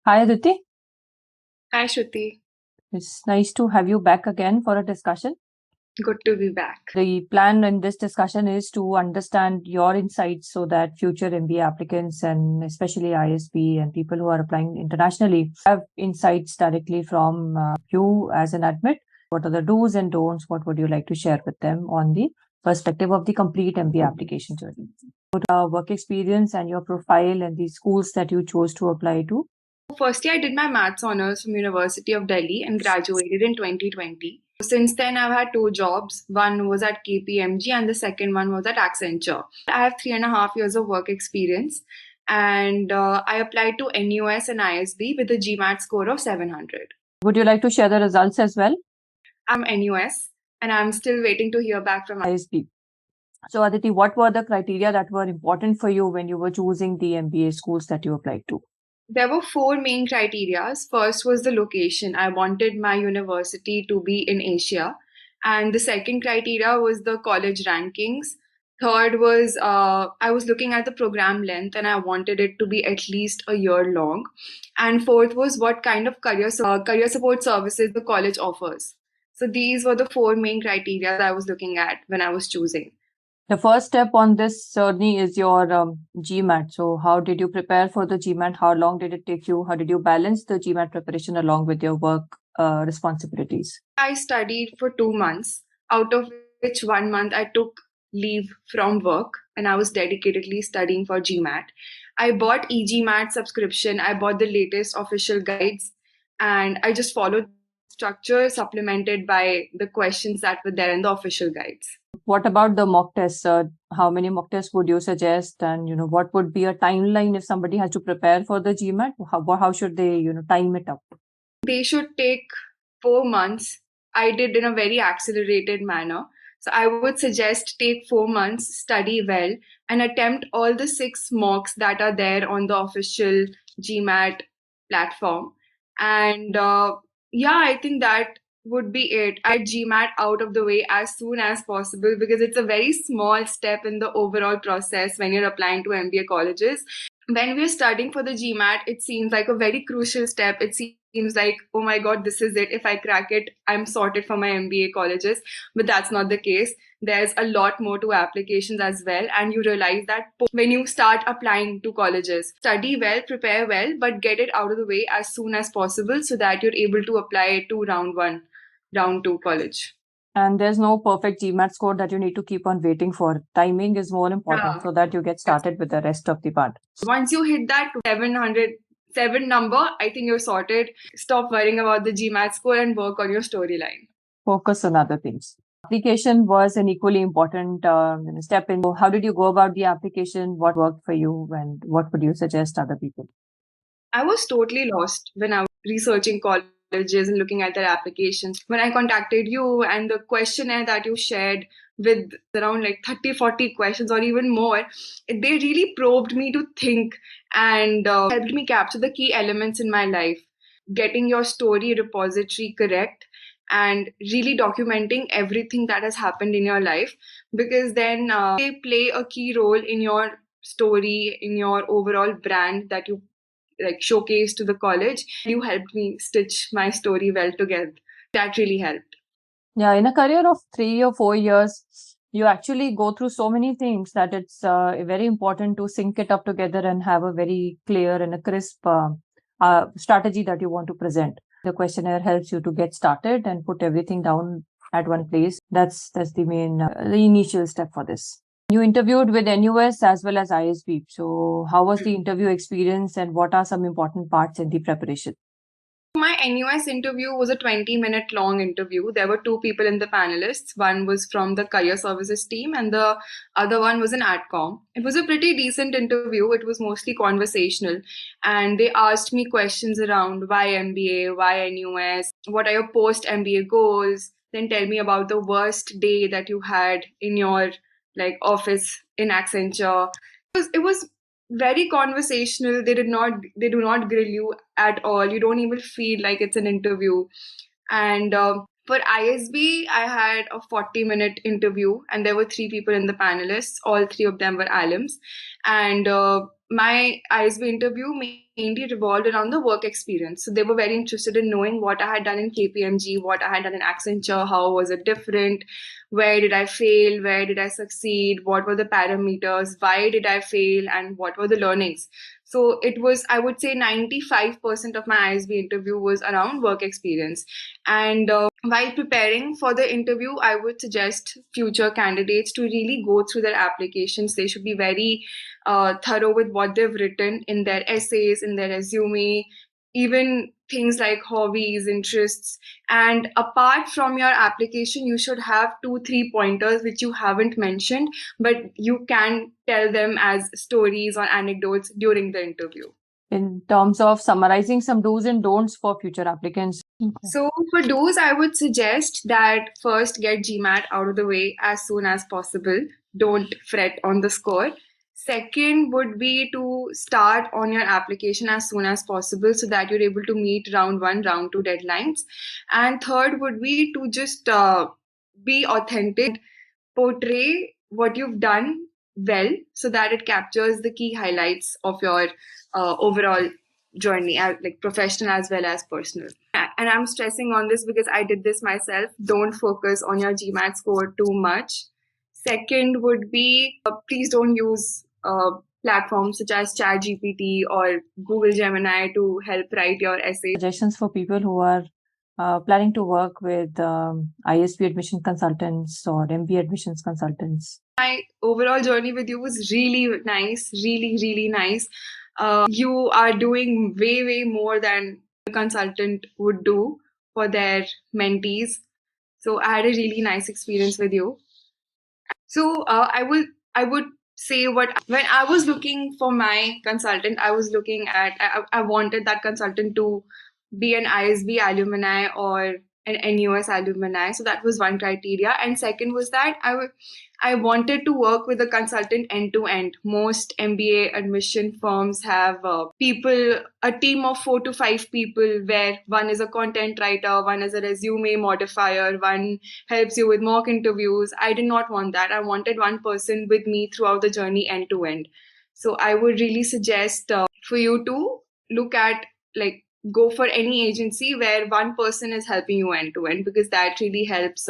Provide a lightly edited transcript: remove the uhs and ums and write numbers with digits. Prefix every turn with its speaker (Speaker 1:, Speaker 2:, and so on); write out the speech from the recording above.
Speaker 1: Hi, Aditi.
Speaker 2: Hi, Shruti.
Speaker 1: It's nice to have you back again for a discussion.
Speaker 2: Good to be back.
Speaker 1: The plan in this discussion is to understand your insights so that future MBA applicants and especially ISB and people who are applying internationally have insights directly from you as an admit. What are the do's and don'ts? What would you like to share with them on the perspective of the complete MBA application journey? Work experience and your profile and the schools that you chose to apply to.
Speaker 2: Firstly, I did my maths honors from University of Delhi and graduated in 2020. Since then, I've had two jobs. One was at KPMG and the second one was at Accenture. I have 3.5 years of work experience and I applied to NUS and ISB with a GMAT score of 700.
Speaker 1: Would you like to share the results as well?
Speaker 2: I'm NUS and I'm still waiting to hear back from
Speaker 1: ISB. So, Aditi, what were the criteria that were important for you when you were choosing the MBA schools that you applied to?
Speaker 2: There were four main criteria. First was the location. I wanted my university to be in Asia. And the second criteria was the college rankings. Third was I was looking at the program length and I wanted it to be at least a year long. And fourth was what kind of career support services the college offers. So these were the four main criteria that I was looking at when I was choosing.
Speaker 1: The first step on this journey is your GMAT. So, how did you prepare for the GMAT? How long did it take you? How did you balance the GMAT preparation along with your work responsibilities?
Speaker 2: I studied for 2 months, out of which 1 month I took leave from work and I was dedicatedly studying for GMAT. I bought eGMAT subscription, I bought the latest official guides, and I just followed structure supplemented by the questions that were there in the official guides.
Speaker 1: What about the mock tests? How many mock tests would you suggest? And what would be a timeline if somebody has to prepare for the GMAT? How should they time it up?
Speaker 2: They should take 4 months. I did in a very accelerated manner. So I would suggest take 4 months, study well, and attempt all the 6 mocks that are there on the official GMAT platform. And yeah, I think that would be it. I GMAT out of the way as soon as possible because it's a very small step in the overall process when you're applying to MBA colleges. When we're studying for the GMAT, it seems like a very crucial step. It seems like, oh my God, this is it. If I crack it, I'm sorted for my MBA colleges. But that's not the case. There's a lot more to applications as well. And you realize that when you start applying to colleges, study well, prepare well, but get it out of the way as soon as possible so that you're able to apply to round one, round two college.
Speaker 1: And there's no perfect GMAT score that you need to keep on waiting for. Timing is more important so that you get started with the rest of the part.
Speaker 2: Once you hit that 707 number, I think you're sorted. Stop worrying about the GMAT score and work on your storyline.
Speaker 1: Focus on other things. Application was an equally important step in. How did you go about the application? What worked for you and what would you suggest other people?
Speaker 2: I was totally lost when I was researching colleges and looking at their applications. When I contacted you and the questionnaire that you shared with around like 30, 40 questions or even more, they really probed me to think and helped me capture the key elements in my life. Getting your story repository correct and really documenting everything that has happened in your life because then they play a key role in your story, in your overall brand that you like showcase to the college. You helped me stitch my story well together. That really helped.
Speaker 1: Yeah, in a career of 3 or 4 years, you actually go through so many things that it's very important to sync it up together and have a very clear and a crisp strategy that you want to present. The questionnaire helps you to get started and put everything down at one place. That's the main, the initial step for this. You interviewed with NUS as well as ISB. So how was the interview experience and what are some important parts in the preparation?
Speaker 2: My NUS interview was a 20-minute long interview. There were two people in the panelists. One was from the career services team and the other one was an AdCom. It was a pretty decent interview. It was mostly conversational. And they asked me questions around why MBA, why NUS, what are your post-MBA goals? Then tell me about the worst day that you had in your like office in Accenture. It was very conversational. They do not grill you at all. You don't even feel like it's an interview. And for ISB, I had a 40-minute interview, and there were three people in the panelists. All three of them were alums, and my ISB interview mainly revolved around the work experience. So they were very interested in knowing what I had done in KPMG, what I had done in Accenture, how was it different, where did I fail, where did I succeed, what were the parameters, why did I fail, and what were the learnings. So it was, I would say, 95% of my ISB interview was around work experience. And while preparing for the interview, I would suggest future candidates to really go through their applications. They should be very thorough with what they've written in their essays, in their resume, even things like hobbies, interests. And apart from your application, you should have 2, 3 pointers which you haven't mentioned, but you can tell them as stories or anecdotes during the interview.
Speaker 1: In terms of summarizing some do's and don'ts for future applicants.
Speaker 2: So for do's, I would suggest that first get GMAT out of the way as soon as possible. Don't fret on the score. Second would be to start on your application as soon as possible so that you're able to meet round 1, round 2 deadlines. And third would be to just be authentic, portray what you've done well so that it captures the key highlights of your overall journey, like professional as well as personal. And I'm stressing on this because I did this myself. Don't focus on your GMAT score too much. Second would be please don't use platforms such as ChatGPT or Google Gemini to help write your essays.
Speaker 1: Suggestions for people who are planning to work with ISB admission consultants or MBA admissions consultants.
Speaker 2: My overall journey with you was really nice, really nice. You are doing way more than a consultant would do for their mentees. So I had a really nice experience with you. So I would say when I was looking for my consultant, I was looking at I wanted that consultant to be an ISB alumni or an NUS alumni. So that was one criteria. And second was that I wanted to work with a consultant end to end. Most MBA admission firms have a team of 4 to 5 people, where one is a content writer, one is a resume modifier, one helps you with mock interviews. I did not want that. I wanted one person with me throughout the journey end to end. So I would really suggest for you to look at, like, go for any agency where one person is helping you end to end, because that really helps